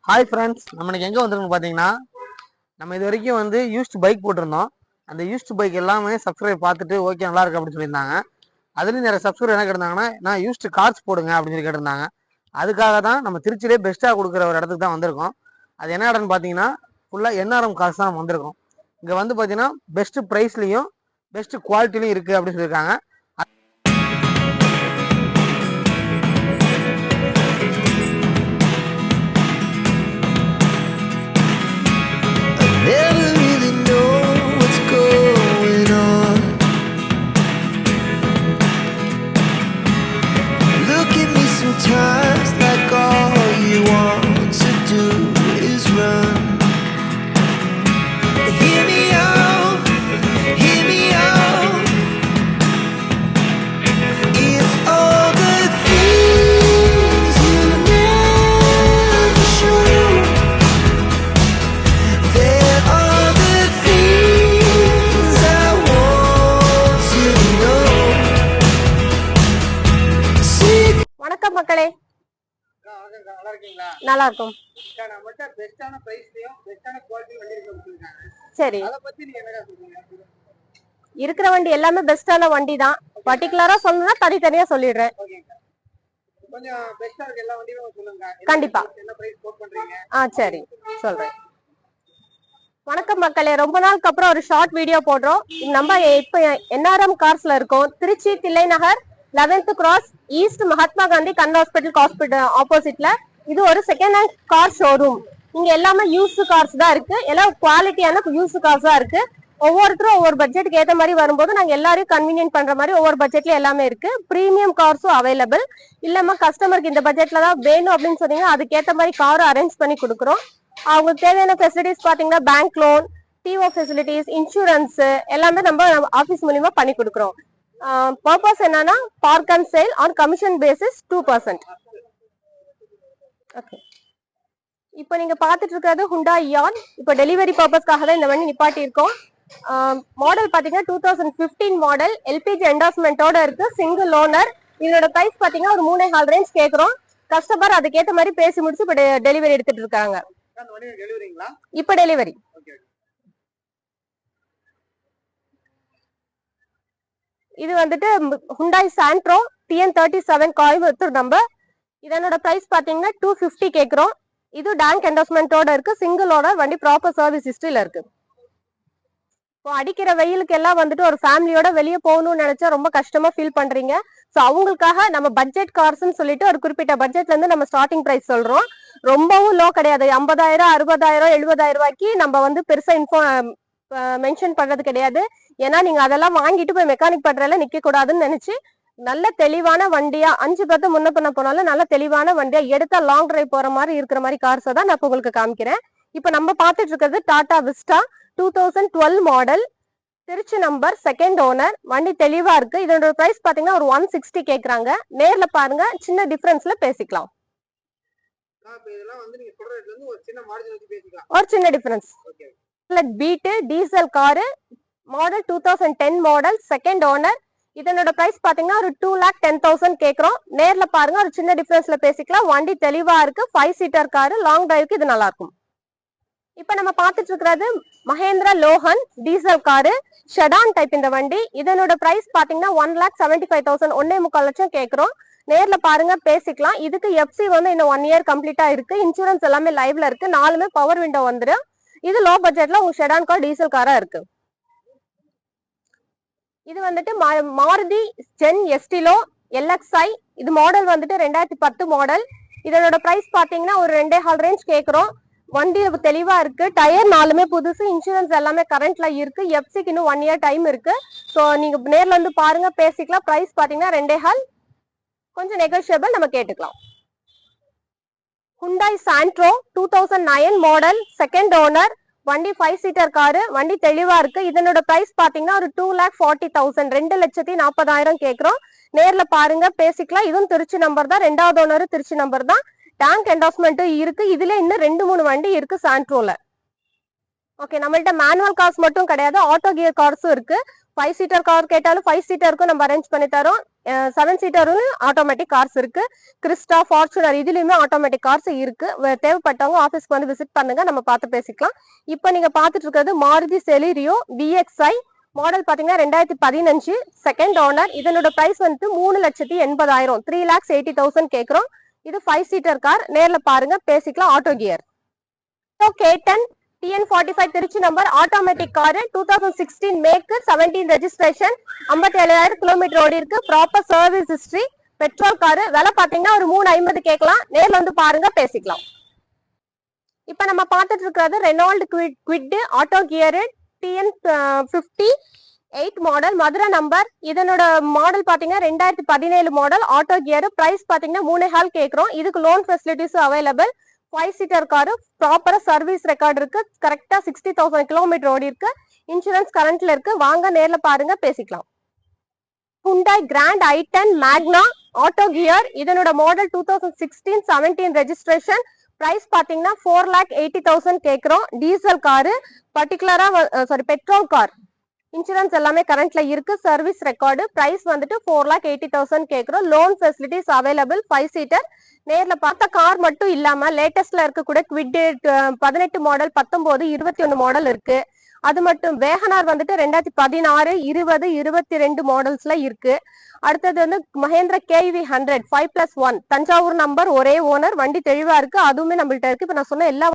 Hi friends, நம்ம இன்னைக்கு எங்கே வந்திருக்கோம் பார்த்தீங்கன்னா, நம்ம இது வரைக்கும் வந்து யூஸ்டு பைக் போட்டிருந்தோம். அந்த யூஸ்டு பைக் எல்லாமே சப்ஸ்கிரைப் பார்த்துட்டு ஓகே நல்லா இருக்கு அப்படின்னு சொல்லியிருந்தாங்க. அதுலேயும் நிறைய சப்ஸ்கிரைப் என்ன கேட்டிருந்தாங்கன்னா, நான் யூஸ்டு கார்ஸ் போடுங்க அப்படின்னு சொல்லி கேட்டிருந்தாங்க. அதுக்காக தான் நம்ம திருச்சியிலே பெஸ்ட்டாக கொடுக்குற ஒரு இடத்துக்கு தான் வந்திருக்கோம். அது என்ன இடம்னு பார்த்தீங்கன்னா, ஃபுல்லாக என்ஆர்எம் கார்ஸ் தான் நம்ம வந்திருக்கோம். இங்கே வந்து பார்த்தீங்கன்னா பெஸ்ட்டு ப்ரைஸ்லையும் பெஸ்ட்டு குவாலிட்டிலையும் இருக்குது அப்படின்னு சொல்லியிருக்காங்க. Sometimes like all you want to do is run. Hear me out, hear me out. It's all the things you never show. There are the things I want to know. வணக்கம் மக்களே, நல்லா இருக்கும். சரி, இருக்கிற வண்டி எல்லாமே பெஸ்டான வண்டி தான். பர்டிகுலரா சொல்லணும்னா தனித்தனியா சொல்லிடுறேன். கண்டிப்பா. சரி சொல்றேன். வணக்கம் மக்களே, ரொம்ப நாளுக்கு அப்புறம் ஒரு ஷார்ட் வீடியோ போடுறோம். நம்ம இப்ப என்ஆர்எம் கார்ஸ்ல இருக்கோம். Trichy Thillai Nagar 11th cross east Mahatma Gandhi கண் ஹாஸ்பிட்டல் ஆப்போசிட்ல. இது ஒரு செகண்ட் ஹேண்ட் கார் ஷோரூம். இங்க எல்லாமே யூஸ்டு கார்ஸ் தான் இருக்கு. எல்லாம் குவாலிட்டியான யூஸ்டு கார்ஸ் தான் இருக்கு. ஒவ்வொருத்தரும் ஒவ்வொரு பட்ஜெட்டுக்கு ஏற்ற மாதிரி வரும்போது நாங்க எல்லாரையும் கன்வீனியன்ட் பண்ற மாதிரி ஒவ்வொரு பட்ஜெட்ல எல்லாமே இருக்கு. பிரீமியம் கார்ஸும் அவைலபிள். இல்லாம கஸ்டமருக்கு இந்த பட்ஜெட்ல தான் வேணும் அப்படின்னு சொன்னீங்கன்னா அதுக்கேற்ற மாதிரி காரும் அரேஞ்ச் பண்ணி கொடுக்குறோம். அவங்களுக்கு தேவையான ஃபெசிலிட்டிஸ் பாத்தீங்கன்னா bank loan, TO facilities, insurance எல்லாமே நம்ம ஆபீஸ் மூலியமா பண்ணி கொடுக்குறோம். பர்பஸ் என்னன்னா park and sale on commission basis 2%. Okay, இப்போ நீங்க பாத்துட்டு இருக்கிறது Hyundai Ion. இப்போ டெலிவரி பர்பஸ்க்காக தான் இந்த வண்டி நிப்பாட்டி இருக்கோம். மாடல் பாத்தீங்கன்னா 2015 மாடல், எல்பிஜி என்டாஸ்மெண்டோட இருக்கு, சிங்கிள் ஓனர். இதோட பிரைஸ் பாத்தீங்கன்னா ஒரு 3.5 ரேஞ்ச் கேக்குறோம். கஸ்டமர் அதுக்கேற்ற மாதிரி பேசி முடிச்சு இப்போ டெலிவரி எடுத்துட்டு இருக்காங்க. இப்போ டெலிவரி. இது வந்துட்டு Hyundai Santro TN37 Coimbatore number. இதனோட பிரைஸ் பாத்தீங்கன்னா 250 கேக்குறோம். இது டேங்க் என்டாஸ்மெண்டோட இருக்கு, சிங்கிள் ஓனர் வண்டி, ப்ராப்பர் சர்வீஸ் ஹிஸ்டரியில இருக்கு. இப்போ அடிக்கிற வெயிலுக்கு எல்லாம் வந்துட்டு ஒரு ஃபேமிலியோட வெளியே போகணும்னு நினைச்சா ரொம்ப கஷ்டமா ஃபீல் பண்றீங்க. ஸோ அவங்களுக்காக நம்ம பட்ஜெட் கார்ஸ்ன்னு சொல்லிட்டு ஒரு குறிப்பிட்ட பட்ஜெட்ல இருந்து நம்ம ஸ்டார்டிங் பிரைஸ் சொல்றோம். ரொம்பவும் லோ கிடையாது. 50,000, 60,000, 70,000 ரூபாய்க்கு நம்ம வந்து பெருசா மென்ஷன் பண்றது கிடையாது. ஏன்னா நீங்க அதெல்லாம் வாங்கிட்டு போய் மெக்கானிக் பண்றதுல நிக்க கூடாதுன்னு நினைச்சு நல்ல தெளிவான வண்டியா 5 முன்ன பண்ண போனாலும் நல்ல தெளிவான வண்டியா எடுத்தா லாங் டிரைவ் போற மாதிரி இருக்கிற மாதிரி கார்ஸை தான் நான் உங்களுக்கு காமிக்கிறேன். இப்ப நம்ம பார்த்துட்டு இருக்கிறது Tata Vista 2012 model, Trichy number, second owner. வண்டி தெளிவா இருக்கு. இதோட பிரைஸ் பாத்தீங்கன்னா ஒரு 160 கேக்குறாங்க. நேர்ல பாருங்க, சின்ன டிஃபரன்ஸ்ல பேசிக்கலாம். ஒரு சின்ன difference. Beat diesel car, model 2010 model, second owner. இதனோட பிரைஸ் பாத்தீங்கன்னா ஒரு 2,10,000 கேக்குறோம். நேர்ல பாருங்க, ஒரு சின்ன டிஃபரன்ஸ்ல பேசிக்கலாம். வண்டி தெளிவா இருக்கு. 5 சீட்டர் காரு, லாங் டிரைவுக்கு இது நல்லா இருக்கும். இப்ப நம்ம பாத்துட்டு இருக்கிறது Mahindra Lohan diesel car, sedan type இந்த வண்டி. இதனோட பிரைஸ் பாத்தீங்கன்னா 1,75,000, 1.25 லட்சம் கேக்குறோம். நேர்ல பாருங்க பேசிக்கலாம். இதுக்கு எஃப்சி வந்து இன்னும் 1 இயர் கம்ப்ளீட்டா இருக்கு. இன்சூரன்ஸ் எல்லாமே லைவ்ல இருக்கு. 4மே பவர் விண்டோ வந்துடும். இது லோ பட்ஜெட்ல உங்க ஷெடான் கார் டீசல் காரா இருக்கு. இது வந்துட்டு மாருதி ஜென் எஸ்டிலோ LXi. இது மாடல் வந்துட்டு 2010 மாடல். இதனோட பிரைஸ் பாத்தீங்கன்னா ஒரு 2.5 ரேஞ்ச் கேக்குறோம். வண்டி தெளிவா இருக்கு. டயர் 4மே புதுசு. இன்சூரன்ஸ் எல்லாமே கரண்ட்ல இருக்கு. எஃப்சிக்கு இன்னும் 1 இயர் டைம் இருக்கு. ஸோ நீங்க நேர்ல வந்து பாருங்க பேசிக்கலாம். பிரைஸ் பாத்தீங்கன்னா 2.5, கொஞ்சம் நெகோஷியபிள், நம்ம கேட்டுக்கலாம். Hyundai Santro 2009 model, second owner. வண்டி 5 சீட்டர் காரு, வண்டி தெளிவா இருக்கு. இதனோட பிரைஸ் பாத்தீங்கன்னா ஒரு 2,40,000, 2,40,000 கேக்குறோம். நேர்ல பாருங்க பேசிக்கலாம். இதுவும் திருச்சி நம்பர் தான். 2வது ஓனர் திருச்சி நம்பர் தான். டேங்க் என்டாஸ்மெண்ட் இருக்கு. இதுல இன்னும் 2-3 வண்டி இருக்கு சாண்ட்ரோல. ஓகே, நம்மள்ட்ட மேனுவல் கார்ஸ் மட்டும் கிடையாது, ஆட்டோ கியர் கார்ஸும் இருக்கு. 5 சீட்டர் கார் கேட்டாலும் 5 சீட்டருக்கும் நம்ம அரேஞ்ச் பண்ணி தரோம். 7 சீட்டரும் ஆட்டோமேட்டிக் கார்ஸ் இருக்கு. கிறிஸ்டா, ஃபார்ச்சுனர் இதுலயுமே ஆட்டோமேட்டிக் கார்ஸ் இருக்கு. தேவைப்பட்டவங்க ஆபீஸ்க்கு வந்து விசிட் பண்ணுங்க, நம்ம பார்த்து பேசிக்கலாம். இப்போ நீங்க பார்த்துட்டு இருக்கிறது மாருதி செலிரியோ VXi மாடல் பாத்தீங்கன்னா 2015 செகண்ட் ஓனர். இதனோட பிரைஸ் வந்து 3,80,000 3,80,000 கேக்குறோம். இது 5 சீட்டர் கார். நேர்ல பாருங்க, பேசிக்கலாம். Auto gear K10 TN45 Trichy number automatic car 2016 make 17 registration 57,000 kilometre ஓடி இருக்கு. Proper service history. Petrol car. விலை பாத்தீங்கன்னா ஒரு 350 கேட்கலாம். நேர்ல வந்து பாருங்க, பேசிக்கலாம். இப்ப நம்ம பார்த்துட்டு இருக்கிறது Reynold quit auto gear TN58 model Madurai number. இதனோட மாடல் பாத்தீங்கன்னா 2017 மாடல் ஆட்டோ கியர். பிரைஸ் பாத்தீங்கன்னா 3.5 கேக்குறோம். இதுக்கு loan facilities available. 5 seater car. ப்ராப்பரா சர்வீஸ் ரெக்கார்ட் இருக்கு. கரெக்டா 60,000 கிலோமீட்டர் ஓடி இருக்கு. இன்சூரன்ஸ் கரண்ட்ல இருக்கு. வாங்க நேர்ல பாருங்க, பேசிக்கலாம். Hyundai Grand i10 Magna auto gear. இதனோட மாடல் 2016-17 ரெஜிஸ்ட்ரேஷன். பிரைஸ் பாத்தீங்கன்னா 4,80,000 கேக்குறோம். Diesel car. பர்டிகுலரா பெட்ரோல் கார். இன்சூரன்ஸ் எல்லாமே கரண்ட்ல இருக்கு. Service record. பிரைஸ் வந்துட்டு 4,80,000 கேக்குறோம். Loan facilities available. 5 சீட்டர். நேர்ல பார்த்த கார் மட்டும் இல்லாம லேட்டஸ்ட்ல இருக்கக்கூடிய குவிட் 18 மாடல் 19 21 மாடல் இருக்கு. அது மட்டும் வேகனார் வந்துட்டு 2016 20 22 மாடல்ஸ்ல இருக்கு. அடுத்தது வந்து மஹேந்திர KV 100 5+1 தஞ்சாவூர் நம்பர், ஒரே ஓனர். வண்டி தெளிவா இருக்கு. அதுவுமே நம்மள்ட்ட இருக்கு. இப்ப நான் சொன்ன எல்லா